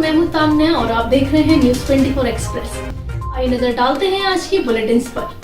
मैं हूं तान्या और आप देख रहे हैं न्यूज़ 24 एक्सप्रेस। आइए नजर डालते हैं आज की बुलेटिन्स पर।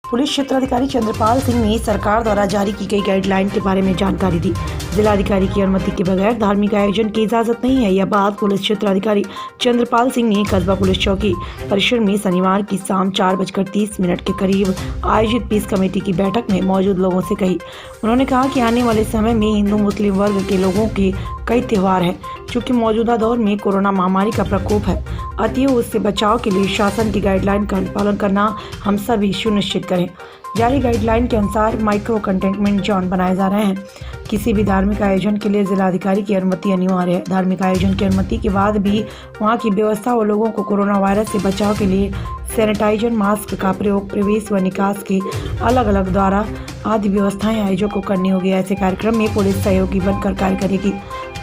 पुलिस क्षेत्राधिकारी चंद्रपाल सिंह ने सरकार द्वारा जारी की गई गाइडलाइन के बारे में जानकारी दी। जिलाधिकारी की अनुमति के बगैर धार्मिक आयोजन की इजाजत नहीं है। यह बात पुलिस क्षेत्राधिकारी चंद्रपाल सिंह ने कस्बा पुलिस चौकी परिसर में शनिवार की शाम 4:30 के करीब आयोजित पीस कमेटी की बैठक में मौजूद लोगों से कही। उन्होंने कहा कि आने वाले समय में हिंदू मुस्लिम वर्ग के लोगों के कई त्यौहार हैं। चूँकि मौजूदा दौर में कोरोना महामारी का प्रकोप है, अतएव उससे बचाव के लिए शासन की गाइडलाइन का पालन करना हम सभी सुनिश्चित करें। जारी गाइडलाइन के अनुसार माइक्रो कंटेनमेंट जोन बनाए जा रहे हैं। किसी भी धार्मिक आयोजन के लिए जिलाधिकारी की अनुमति अनिवार्य है। धार्मिक आयोजन की अनुमति के बाद भी वहां की व्यवस्था और लोगों को कोरोना वायरस से बचाव के लिए सैनिटाइजर, मास्क का प्रयोग, प्रवेश व निकास के अलग अलग द्वारा आदि व्यवस्थाएं आयोजक को करनी होगी। ऐसे कार्यक्रम में पुलिस सहयोगी बनकर कार्य करेगी।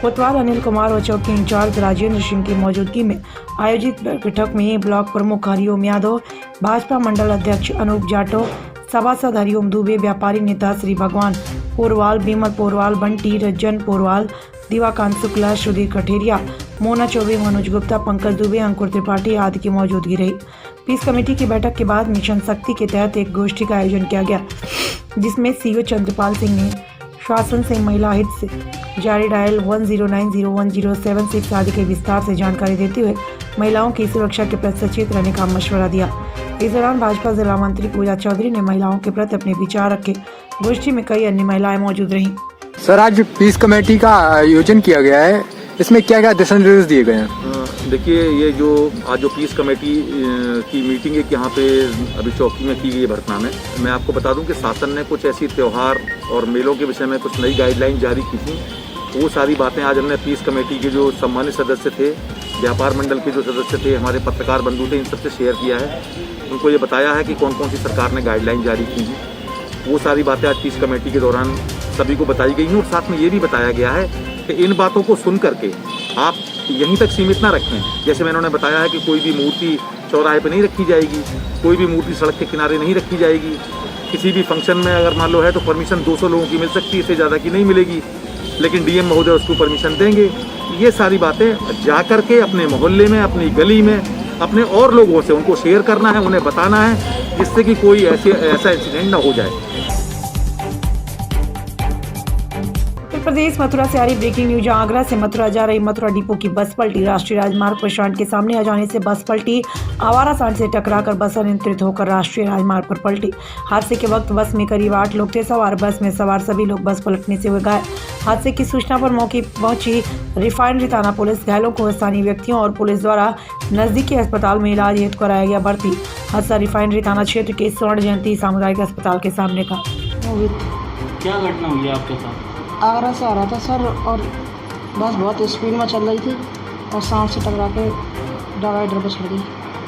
कोतवाल अनिल कुमार और चौकी इंचार्ज राजेंद्र सिंह की मौजूदगी में आयोजित बैठक में ब्लॉक प्रमुख हरिओम यादव, भाजपा मंडल अध्यक्ष अनूप जाटव, सभासद हरिओम दुबे, व्यापारी नेता श्री भगवान पोरवाल, बिमल पोरवाल, बंटी रज्जन पोरवाल, दिवाकांत शुक्ला, सुधीर कठेरिया, मोना चौबे, मनोज गुप्ता, पंकज दुबे, अंकुर त्रिपाठी आदि की मौजूदगी रही। पीस कमेटी की बैठक के बाद मिशन शक्ति के तहत एक गोष्ठी का आयोजन किया गया, जिसमें सीओ चंद्रपाल सिंह ने शासन से महिला हित से जारी डायल 10901076 आदि के विस्तार से जानकारी देते हुए महिलाओं की सुरक्षा के प्रति सचेत रहने का मशवरा दिया। इस दौरान भाजपा जिला मंत्री पूजा चौधरी ने महिलाओं के प्रति अपने विचार रखे। गोष्ठी में कई अन्य महिलाएं मौजूद रहीं। सर, आज पीस कमेटी का आयोजन किया गया है, इसमें क्या क्या दिशा निर्देश दिए गए हैं? देखिए, ये जो आज जो पीस कमेटी की मीटिंग है यहाँ पे अभी चौकी में की गई है भरतना में, मैं आपको बता दूं कि शासन ने कुछ ऐसी त्यौहार और मेलों के विषय में कुछ नई गाइडलाइन जारी की थी। वो सारी बातें आज हमने पीस कमेटी के जो सम्मानित सदस्य थे, व्यापार मंडल के जो सदस्य थे, हमारे पत्रकार बंधु थे, इन सबसे शेयर किया है। उनको ये बताया है कि कौन कौन सी सरकार ने गाइडलाइन जारी की है। वो सारी बातें आज पीस कमेटी के दौरान सभी को बताई गई हैं और साथ में ये भी बताया गया है कि इन बातों को सुन करके आप यहीं तक सीमित ना रखें। जैसे मैंने उन्हें बताया है कि कोई भी मूर्ति चौराहे पे नहीं रखी जाएगी, कोई भी मूर्ति सड़क के किनारे नहीं रखी जाएगी। किसी भी फंक्शन में अगर मान लो है तो परमिशन 200 लोगों की मिल सकती है, इससे ज़्यादा की नहीं मिलेगी, लेकिन डीएम महोदय उसको परमिशन देंगे। ये सारी बातें जा करके अपने मोहल्ले में, अपनी गली में, अपने और लोगों से उनको शेयर करना है, उन्हें बताना है, जिससे कि कोई ऐसा इंसिडेंट ना हो जाए। प्रदेश मथुरा से आ रही ब्रेकिंग न्यूज। आगरा से मथुरा जा रही मथुरा डिपो की बस पलटी। राष्ट्रीय राजमार्ग पर सांड के सामने आ जाने से बस पलटी। आवारा सांड से टकराकर बस अनियंत्रित होकर राष्ट्रीय राजमार्ग पर पलटी। हादसे के वक्त बस में करीब 8 लोग थे सवार। बस में सवार सभी लोग बस पलटने से हुए घायल। हादसे की सूचना पर मौके पहुंची रिफाइनरी थाना पुलिस। घायलों को स्थानीय व्यक्तियों और पुलिस द्वारा नजदीकी अस्पताल में इलाज हेतु कराया गया भर्ती। हादसा रिफाइनरी थाना क्षेत्र के स्वर्ण जयंती सामुदायिक अस्पताल के सामने का। क्या घटना हुई आपके साथ? आगरा से आ रहा था सर, और बस बहुत स्पीड में चल रही थी और सांप से टकरा के डिवाइडर पर चढ़ गई।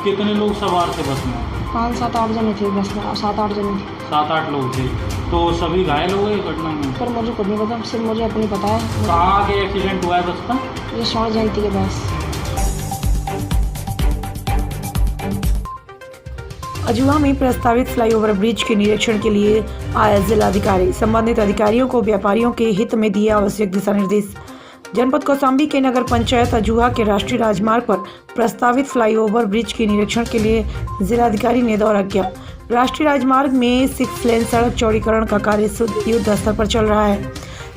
कितने लोग सवार थे बस में? 5-7-8 जने थे बस में, 7-8 जने थे। 7-8 लोग थे, तो सभी घायल हो गए घटना में? पर मुझे कुछ नहीं पता, सिर्फ मुझे अपनी पता है। कहाँ के एक्सीडेंट हुआ है बस का? ये स्वर्ण जयंती के पास। अजूहा में प्रस्तावित फ्लाईओवर ब्रिज के निरीक्षण के लिए आया जिलाधिकारी। संबंधित अधिकारियों को व्यापारियों के हित में दिए आवश्यक दिशा निर्देश। जनपद कौशाम्बी के नगर पंचायत अजूहा के राष्ट्रीय राजमार्ग पर प्रस्तावित फ्लाईओवर ब्रिज के निरीक्षण के लिए जिलाधिकारी ने दौरा किया। राष्ट्रीय राजमार्ग में 6 लेन सड़क चौड़ीकरण का कार्य युद्ध स्तर पर चल रहा है।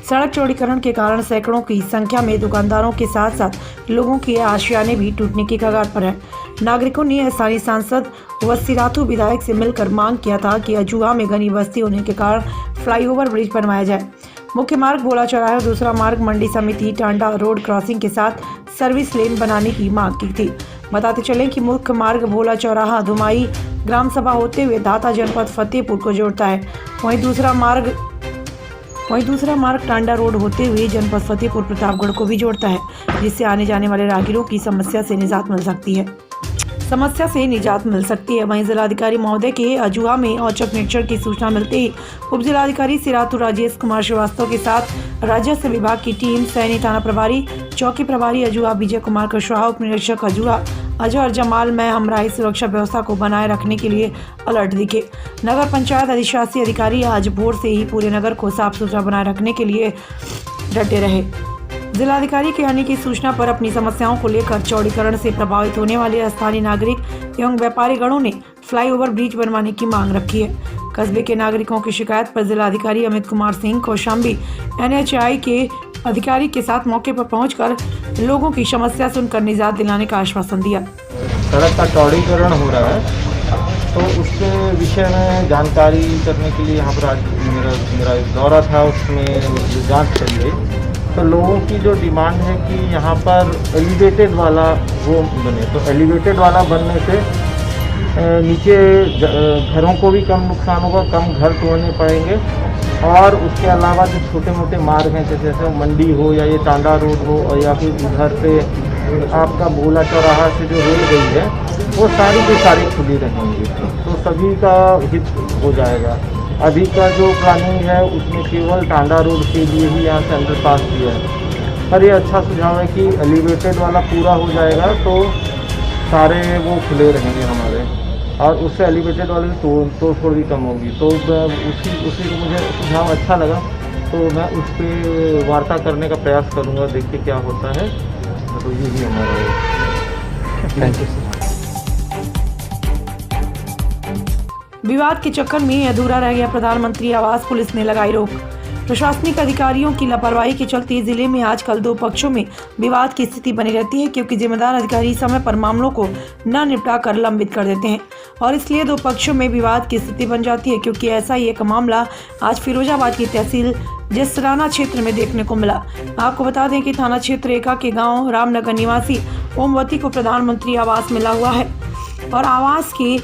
सड़क चौड़ीकरण के कारण सैकड़ों की संख्या में दुकानदारों के साथ साथ लोगों की आशियाने भी टूटने की कगार पर है। नागरिकों ने स्थानीय सांसद व सिराथू विधायक से मिलकर मांग किया था कि अजूहा में घनी बस्ती होने के कारण फ्लाईओवर ब्रिज बनवाया जाए। मुख्य मार्ग भोला चौराहा और दूसरा मार्ग मंडी समिति टांडा रोड क्रॉसिंग के साथ सर्विस लेन बनाने की मांग की थी। बताते चलें कि मुख्य मार्ग भोला चौराहा धुमाई ग्राम सभा होते हुए दाता जनपद फतेहपुर को जोड़ता है। वहीं दूसरा मार्ग टांडा रोड होते हुए जनपद फतेहपुर प्रतापगढ़ को भी जोड़ता है, जिससे आने जाने वाले राहगीरों की समस्या से निजात मिल सकती है। वहीं जिलाधिकारी महोदय के अजूहा में औचक निरीक्षण की सूचना मिलते ही उप जिलाधिकारी सिराथू राजेश कुमार श्रीवास्तव के साथ राजस्व विभाग की टीम, सैनी थाना प्रभारी, चौकी प्रभारी अजूहा विजय कुमार कुशवाहा, उप निरीक्षक अजूहा अजहर जमाल में हमराही सुरक्षा व्यवस्था को बनाए रखने के लिए अलर्ट दिखे। नगर पंचायत अधिशासी अधिकारी आज भोर से ही पूरे नगर को साफ सुथरा बनाए रखने के लिए डटे रहे। जिलाधिकारी के आने की सूचना पर अपनी समस्याओं को लेकर चौड़ीकरण से प्रभावित होने वाले स्थानीय नागरिक एवं व्यापारी गणों ने फ्लाईओवर ब्रिज बनवाने की मांग रखी है। कस्बे के नागरिकों की शिकायत पर जिलाधिकारी अमित कुमार सिंह कौशाम्बी NHAI के अधिकारी के साथ मौके पर पहुंचकर लोगों की समस्या सुनकर निजात दिलाने का आश्वासन दिया। सड़क का चौड़ीकरण हो रहा है, तो उसके विषय में जानकारी करने के लिए यहाँ पर आज मेरा एक दौरा था, उसमें जांच चल रही। तो लोगों की जो डिमांड है कि यहाँ पर एलिवेटेड वाला वो बने, तो एलिवेटेड वाला बनने से नीचे घरों को भी कम नुकसान होगा, कम घर तोड़ने पड़ेंगे। और उसके अलावा जो छोटे मोटे मार्ग हैं, जैसे मंडी हो या ये टांडा रोड हो, और या फिर उधर पे आपका भोला चौराहा से जो रोड गई है, वो सारी की सारी खुली रहेंगी, तो सभी का हित हो जाएगा। अभी का जो प्लानिंग है उसमें केवल टांडा रोड के लिए ही यहाँ से अंडरपास दिया है, पर ये अच्छा सुझाव है कि एलिवेटेड वाला पूरा हो जाएगा तो सारे वो खुले रहेंगे हमारे, और उससे एलिवेटेड वाले तो थोड़ी भी कम होगी। तो उसी को मुझे सुझाव अच्छा लगा, तो मैं उस पर वार्ता करने का प्रयास करूँगा, देखते क्या होता है। तो यही हमारा थैंक यू। विवाद के चक्कर में अधूरा रह गया प्रधानमंत्री आवास, पुलिस ने लगाई रोक। प्रशासनिक अधिकारियों की लापरवाही के चलते जिले में आजकल दो पक्षों में विवाद की स्थिति बनी रहती है, क्योंकि जिम्मेदार अधिकारी समय पर मामलों को न निपटा कर लंबित कर देते हैं और इसलिए दो पक्षों में विवाद की स्थिति बन जाती है। क्योंकि ऐसा ही एक मामला आज फिरोजाबाद की तहसील जसराना क्षेत्र में देखने को मिला। आपको बता दें कि थाना क्षेत्र एका के गाँव रामनगर निवासी ओमवती को प्रधानमंत्री आवास मिला हुआ है और आवास के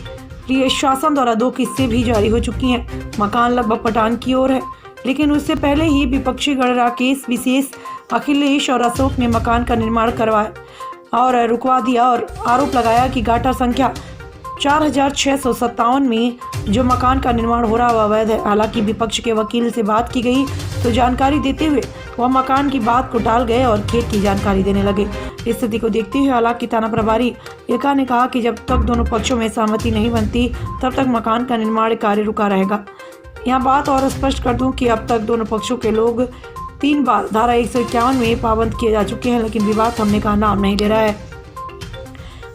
लिए शासन द्वारा 2 किस्तें भी जारी हो चुकी हैं। मकान लगभग पटान की ओर है, लेकिन उससे पहले ही विपक्षी गण राकेश, विशेष, अखिलेश और अशोक ने मकान का निर्माण करवाया और रुकवा दिया और आरोप लगाया कि गाटर संख्या 4657 में जो मकान का निर्माण हो रहा वह अवैध है। हालांकि विपक्ष के वकील से बात की गई तो जानकारी देते हुए वह मकान की बात को टाल गए और खेत की जानकारी देने लगे। इस स्थिति को देखते हुए हालांकि थाना प्रभारी एका ने कहा कि जब तक दोनों पक्षों में सहमति नहीं बनती तब तक मकान का निर्माण कार्य रुका रहेगा। यहाँ बात और स्पष्ट कर दूं कि अब तक दोनों पक्षों के लोग 3 बार धारा 151 में पाबंद किए जा चुके हैं, लेकिन विवाद थमने का नाम नहीं ले रहा है।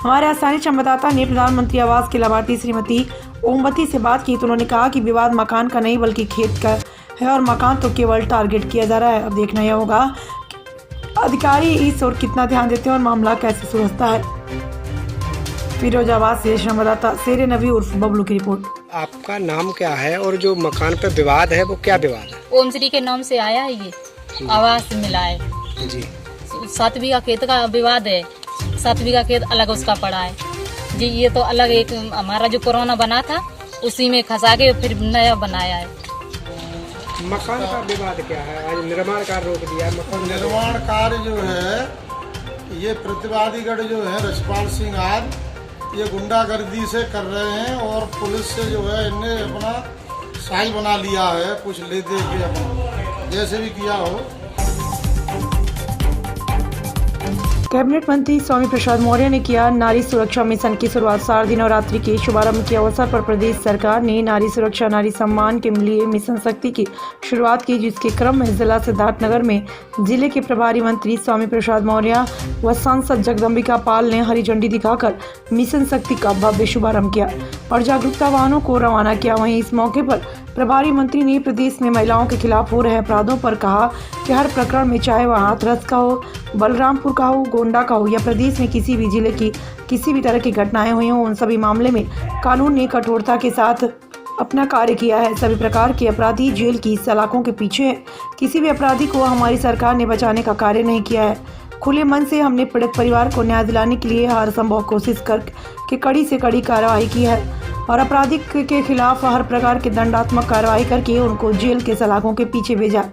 हमारे स्थानीय संवाददाता ने प्रधानमंत्री आवास की लाभार्थी श्रीमती ओमवती से बात की तो उन्होंने कहा कि विवाद मकान का नहीं बल्कि खेत का है और मकान तो केवल टारगेट किया जा रहा है। अब देखना यह होगा कि अधिकारी इस ओर कितना ध्यान देते हैं और मामला कैसे सुलझता है। फिरोजाबाद से संवाददाता शेर नबी उर्फ बबलू की रिपोर्ट। आपका नाम क्या है और जो मकान पे विवाद है वो क्या विवाद है? ओम श्री के नाम से आया है, ये आवास मिला है जी। 7 बीघा खेत का विवाद है, 7 बीघा खेत अलग उसका पड़ा है जी। ये तो अलग एक हमारा जो कोरोना बना था उसी में खसा के फिर नया बनाया है। मकान का विवाद क्या है? आज निर्माण कार्य रोक दिया है। मकान निर्माण कार्य जो है ये प्रतिवादीगढ़ जो है रजपाल सिंह आज ये गुंडागर्दी से कर रहे हैं और पुलिस से जो है इनने अपना साइल बना लिया है, कुछ ले दे के अपना जैसे भी किया हो। कैबिनेट मंत्री स्वामी प्रसाद मौर्य ने किया नारी सुरक्षा मिशन की शुरुआत। शारदीय नवरात्रि के शुभारंभ के अवसर पर प्रदेश सरकार ने नारी सुरक्षा नारी सम्मान के लिए मिशन शक्ति की शुरुआत की, जिसके क्रम में जिला सिद्धार्थनगर में जिले के प्रभारी मंत्री स्वामी प्रसाद मौर्य व सांसद जगदम्बिका पाल ने हरी झंडी दिखाकर मिशन शक्ति का भव्य शुभारंभ किया और जागरूकता वाहनों को रवाना किया। वहीं इस मौके पर प्रभारी मंत्री ने प्रदेश में महिलाओं के खिलाफ हो रहे अपराधों पर कहा कि हर प्रकरण में, चाहे वह हाथरस का हो, बलरामपुर का हो, गोंडा का हो या प्रदेश में किसी भी जिले की किसी भी तरह की घटनाएं हुई हों, उन सभी मामले में कानून ने कठोरता के साथ अपना कार्य किया है। सभी प्रकार के अपराधी जेल की सलाखों के पीछे हैं। किसी भी अपराधी को हमारी सरकार ने बचाने का कार्य नहीं किया है। खुले मन से हमने पीड़ित परिवार को न्याय दिलाने के लिए हर संभव कोशिश करके कड़ी से कड़ी कार्रवाई की है और अपराधी के खिलाफ हर प्रकार की दंडात्मक कार्रवाई करके उनको जेल के सलाखों के पीछे भेजा।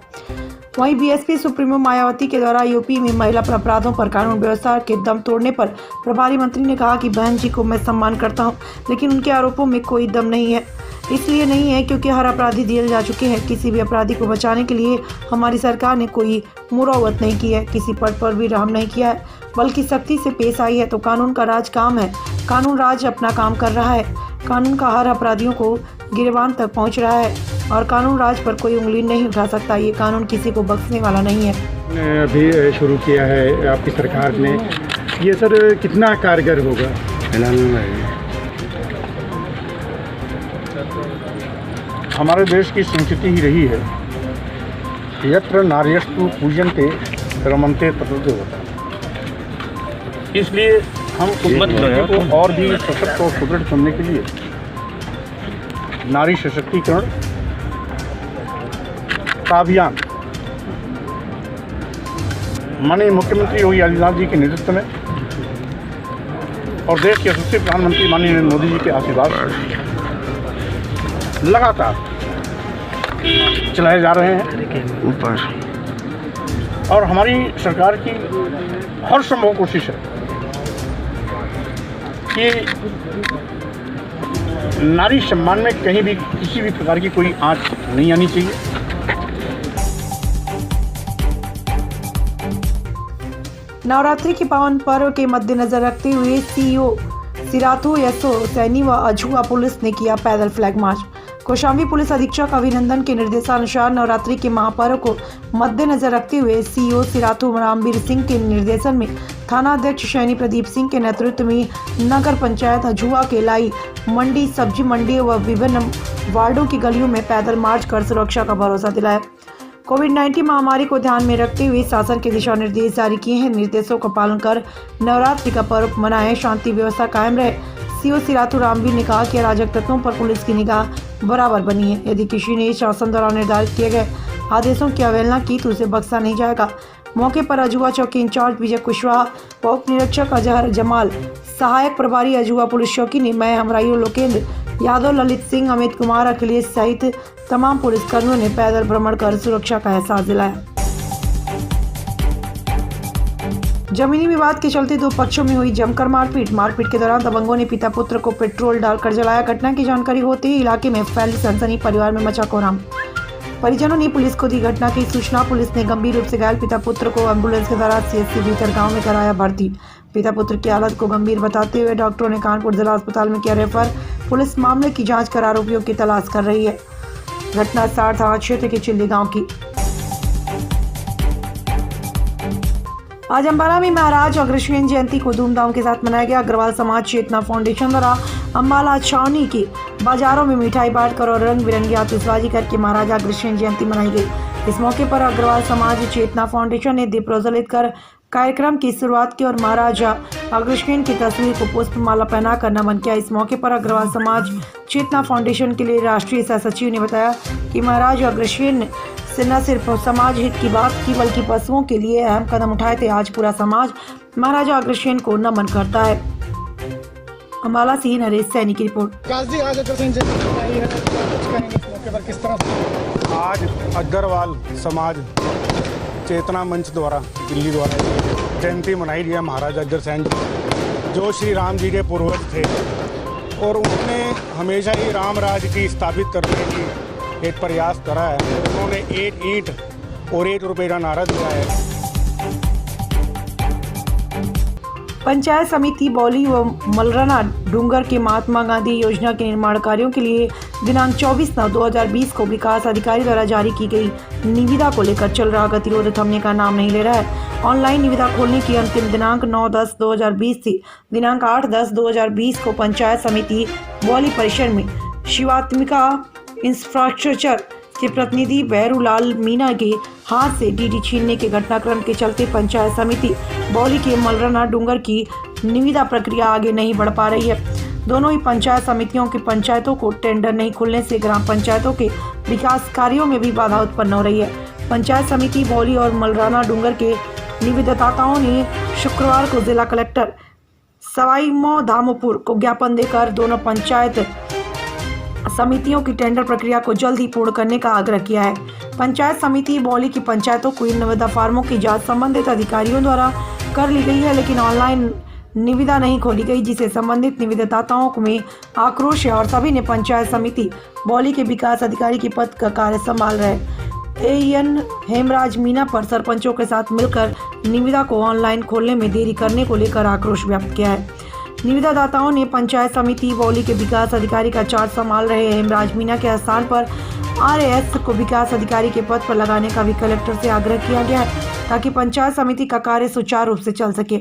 वहीं बीएसपी सुप्रीमो मायावती के द्वारा यूपी में महिला अपराधों पर कानून व्यवस्था के दम तोड़ने पर प्रभारी मंत्री ने कहा कि बहन जी को मैं सम्मान करता हूं, लेकिन उनके आरोपों में कोई दम नहीं है। इसलिए नहीं है क्योंकि हर अपराधी जेल जा चुके हैं। किसी भी अपराधी को बचाने के लिए हमारी सरकार ने कोई मुरौवत नहीं की है, किसी पद पर भी रहम नहीं किया है, बल्कि सख्ती से पेश आई है। तो कानून का राज काम है, कानून राज अपना काम कर रहा है, कानून का हर अपराधियों को गिरबान तक पहुंच रहा है और कानून राज पर कोई उंगली नहीं उठा सकता। ये कानून किसी को बख्शने वाला नहीं है। अभी शुरू किया है आपकी सरकार ने, ये सर कितना कारगर होगा? हमारे देश की संस्कृति ही रही है यत्र नार्यस्तु पूजन्ते रमन्ते तत्र होता। इसलिए हम उम्मत को और भी सशक्त और सुदृढ़ करने के लिए नारी सशक्तिकरण का अभियान माननीय मुख्यमंत्री योगी आदित्यनाथ जी के नेतृत्व में और देश के यशस्वी प्रधानमंत्री माननीय नरेंद्र मोदी जी के आशीर्वाद लगातार चलाए जा रहे हैं ऊपर, और हमारी सरकार की हर संभव कोशिश है कि नारी सम्मान में कहीं भी किसी भी प्रकार की कोई आंच नहीं आनी चाहिए। नवरात्रि के पावन पर्व के मद्देनजर रखते हुए सीईओ सिराथू यसो सैनी व अझुआ पुलिस ने किया पैदल फ्लैग मार्च। कौशाम्बी पुलिस अधीक्षक अभिनंदन के निर्देशानुसार नवरात्रि के महापर्व को मद्देनजर रखते हुए सीईओ सिराथू रामवीर सिंह के निर्देशन में थाना अध्यक्ष सैनी प्रदीप सिंह के नेतृत्व में नगर पंचायत अझुआ के लाई मंडी, सब्जी मंडी व विभिन्न वार्डों की गलियों में पैदल मार्च कर सुरक्षा का भरोसा दिलाया। कोविड-19 महामारी को ध्यान में रखते हुए शासन के दिशा निर्देश जारी किए हैं। निर्देशों का पालन कर नवरात्रि का पर्व मनाएं, शांति व्यवस्था कायम रहे। सीओ सिराथू रामवीर ने कहा कि अराजक तत्वों पर पुलिस की निगाह बराबर बनी है। यदि किसी ने शासन द्वारा निर्धारित किए गए आदेशों की अवहेलना की तो उसे बख्शा नहीं जाएगा। मौके पर अझुआ चौकी इंचार्ज विजय कुशवाहा व उप निरीक्षक अजहर जमाल, सहायक प्रभारी अझुआ पुलिस चौकी ने मैं हमराइयो लोकेंद्र यादव, ललित सिंह, अमित कुमार, अखिलेश सहित तमाम पुलिसकर्मियों ने पैदल भ्रमण कर सुरक्षा का एहसास दिलाया। जमीनी विवाद के चलते दो पक्षों में हुई जमकर मारपीट के दौरान दबंगों ने पिता पुत्र को पेट्रोल डालकर जलाया। घटना की जानकारी होते ही इलाके में फैली सनसनी, परिवार में मचा कोहराम। परिजनों ने पुलिस को दी घटना की सूचना। पुलिस ने गंभीर रूप से घायल पिता पुत्र को एम्बुलेंस के द्वारा सीएचसी भीतर गांव में कराया भर्ती। पिता पुत्र की हालत को गंभीर बताते हुए डॉक्टरों ने कानपुर जिला अस्पताल में किया रेफर। पुलिस मामले की जांच कर आरोपियों की तलाश कर रही है। घटना सार थाना क्षेत्र के चिल्ली गांव की। आज अम्बाला में महाराज अग्रसेन जयंती को धूमधाम के साथ मनाया गया। अग्रवाल समाज चेतना फाउंडेशन द्वारा अम्बाला छावनी के बाजारों में मिठाई बांटकर और रंग बिरंगी आतिशबाजी करके महाराजा अग्रसेन जयंती मनाई गई। इस मौके पर अग्रवाल समाज चेतना फाउंडेशन ने दीप प्रज्वलित कर कार्यक्रम की शुरुआत की और महाराजा अग्रसेन की तस्वीर को पुष्पमाला पहनाकर नमन किया। इस मौके पर अग्रवाल समाज चेतना फाउंडेशन के लिए राष्ट्रीय सह सचिव ने बताया कि महाराज अग्रसेन से न सिर्फ समाज हित की बात की बल्कि पशुओं के लिए अहम कदम उठाए थे। आज पूरा समाज महाराजा अग्रसेन को नमन करता है। अम्बाला से नरेश सैनी की रिपोर्ट। आज अग्रवाल समाज चेतना मंच द्वारा दिल्ली द्वारा जयंती मनाई गई है महाराजा अग्रसेन जी, जो श्री राम जी के पूर्वज थे और उन्होंने हमेशा ही राम राज की स्थापित करने की एक प्रयास करा है। उन्होंने 1 ईंट और 1 रुपये का नारा दिया है। पंचायत समिति बौली व मलराना डूंगर के महात्मा गांधी योजना के निर्माण कार्यों के लिए दिनांक 24/9/2020 को विकास अधिकारी द्वारा जारी की गई निविदा को लेकर चल रहा गतिरोध थमने का नाम नहीं ले रहा है। ऑनलाइन निविदा खोलने की अंतिम दिनांक 9/10/2020 थी। दिनांक 8/10/2020 को पंचायत समिति बौली परिसर में शिवात्मिका इंफ्रास्ट्रक्चर के प्रतिनिधि भैरूलाल मीना के हाथ से डीडी छीनने के घटनाक्रम के चलते पंचायत समिति बौली के मलराना डूंगर की निविदा प्रक्रिया आगे नहीं बढ़ पा रही है। दोनों ही पंचायत समितियों की पंचायतों को टेंडर नहीं खुलने से ग्राम पंचायतों के विकास कार्यों में भी बाधा उत्पन्न हो रही है। पंचायत समिति बौली और मलराना डूंगर के निविदाताओं ने शुक्रवार को जिला कलेक्टर सवाईमाधोपुर को ज्ञापन देकर दोनों पंचायत समितियों की टेंडर प्रक्रिया को जल्द ही पूर्ण करने का आग्रह किया है। पंचायत समिति बौली की पंचायतों को इन निविदा फार्मों की जांच संबंधित अधिकारियों द्वारा कर ली गई है, लेकिन ऑनलाइन निविदा नहीं खोली गई, जिसे संबंधित निविदाताओं में आक्रोश है और सभी ने पंचायत समिति बौली के विकास अधिकारी के पद का कार्य संभाल रहे एएन हेमराज मीना पर सरपंचों के साथ मिलकर निविदा को ऑनलाइन खोलने में देरी करने को लेकर आक्रोश व्यक्त किया है। निविदादाताओं ने पंचायत समिति बौली के विकास अधिकारी का चार्ज संभाल रहे हेमराज मीना के स्थान पर आरएएस को विकास अधिकारी के पद पर लगाने का भी कलेक्टर से आग्रह किया गया है, ताकि पंचायत समिति का कार्य सुचारू रूप से चल सके।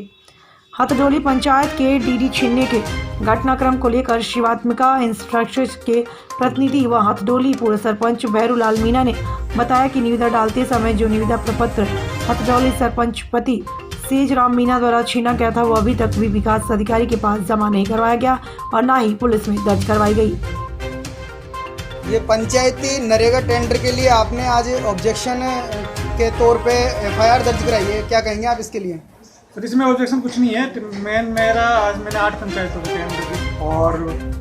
हथडोली पंचायत के डीडी छीनने के घटनाक्रम को लेकर शिवात्मिका इंफ्रास्ट्रक्चर के प्रतिनिधि व हथडोली पूर्व सरपंच भैरूलाल मीना ने बताया कि निविदा डालते समय जो निविदा प्रपत्र हथडोली सरपंच पति सेज राम मीना द्वारा छीना गया था, वो अभी तक भी विकास अधिकारी के पास जमा नहीं करवाया गया और न ही पुलिस में दर्ज करवाई गई। ये पंचायती नरेगा टेंडर के लिए आपने आज ऑब्जेक्शन के तौर पे एफआईआर दर्ज कराई है, क्या कहेंगे आप इसके लिए? सर इसमें ऑब्जेक्शन कुछ नहीं है। मैंने 8 पंचायतों के टेंडर की और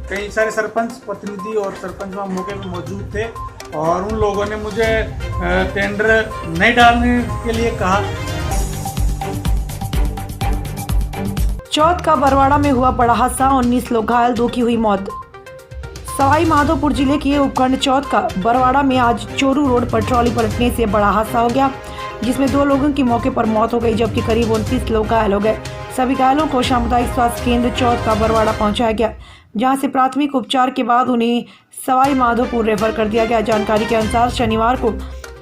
कई सारे सरपंच प्रतिनिधि और सरपंच वहाँ मौके पर मौजूद थे और उन लोगों ने मुझे टेंडर नहीं डालने के लिए कहा। चौथ का बरवाड़ा में हुआ बड़ा हादसा, 19 लोग घायल, 2 की हुई मौत। सवाई माधोपुर जिले के उपखंड चौथ का बरवाड़ा में आज चोरू रोड पर ट्रॉली पलटने से बड़ा हादसा हो गया, जिसमें 2 लोगों की मौके पर मौत हो गई, जबकि करीब 29 लोग घायल हो गए। सभी घायलों को सामुदायिक स्वास्थ्य केंद्र चौथ का बरवाड़ा पहुंचाया गया, जहां से प्राथमिक उपचार के बाद उन्हें सवाई माधोपुर रेफर कर दिया गया। जानकारी के अनुसार शनिवार को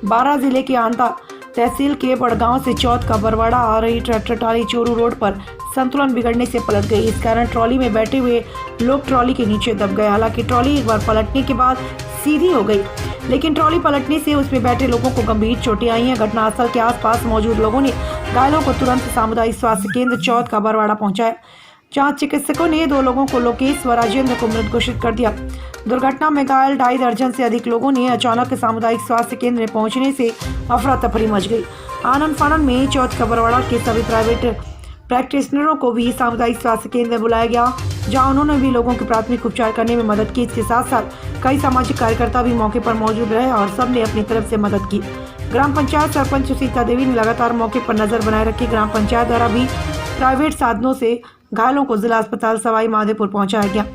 12 जिले के आंता तहसील के बड़गांव से चौथ का बरवाड़ा आ रही ट्रैक्टर ट्रॉली चोरू रोड पर संतुलन बिगड़ने से पलट गई। इस कारण ट्रॉली में बैठे हुए लोग ट्रॉली के नीचे दब गए। हालांकि ट्रॉली एक बार पलटने के बाद सीधी हो गई, लेकिन ट्रॉली पलटने से उसमें बैठे लोगों को गंभीर चोटें आई हैं। घटनास्थल के आसपास मौजूद लोगों ने घायलों को तुरंत सामुदायिक स्वास्थ्य केंद्र चौथ का बरवाड़ा पहुंचाया, जहां चिकित्सकों ने 2 लोगों को लोकेश व राजेंद्र को मृत घोषित कर दिया। दुर्घटना में घायल 2.5 दर्जन से अधिक लोगों ने अचानक सामुदायिक स्वास्थ्य केंद्र में पहुंचने से अफरा तफरी मच गई। आनंद फानन में चौथ का बरवाड़ा के सभी प्राइवेट प्रैक्टिशनरों को भी सामुदायिक स्वास्थ्य केंद्र में बुलाया गया, जहां उन्होंने भी लोगों के प्राथमिक उपचार करने में मदद की। इसके साथ साथ कई सामाजिक कार्यकर्ता भी मौके पर मौजूद रहे और सबने अपनी तरफ से मदद की। ग्राम पंचायत सरपंच सीता देवी ने लगातार मौके पर नजर बनाए रखी। ग्राम पंचायत द्वारा भी प्राइवेट साधनों से घायलों को जिला अस्पताल सवाई माधोपुर पहुंचाया गया।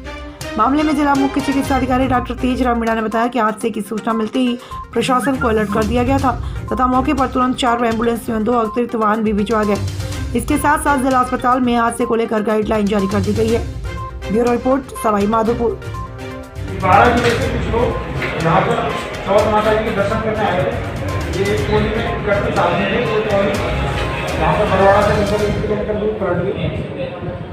मामले में जिला मुख्य चिकित्सा अधिकारी डॉक्टर तेज राम मीणा ने बताया कि हादसे की सूचना मिलते ही प्रशासन को अलर्ट कर दिया गया था तथा मौके पर तुरंत 4 एम्बुलेंस एवं 2 अतिरिक्त वाहन भी भिजवा गए। इसके साथ साथ जिला अस्पताल में हादसे को लेकर गाइडलाइन जारी कर दी गई है। Bureau report, Sawai Madhopur. 12 जिले से कुछ लोग यहाँ पर चौथ माता जी के दर्शन करने आए थे। ये ट्रॉली में करते सामने थे, तो ट्रॉली यहाँ पर बरवाड़ा से लगभग 1 किलोमीटर दूर पलट गई,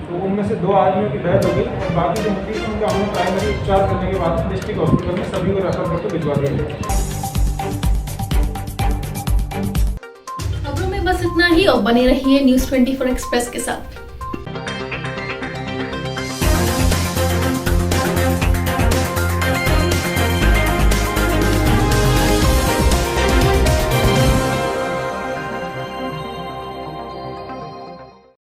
तो उनमें से 2 आदमियों की डेथ हो गई और बाकी जो मुख्य उनका हमने प्राइमरी उपचार करने के बाद डिस्ट्रिक्ट हॉस्पिटल में सभी को रेफर करके भिजवा दिया गया। खबरों में बस इतना ही और बने रहिए न्यूज़ 24 एक्सप्रेस के साथ।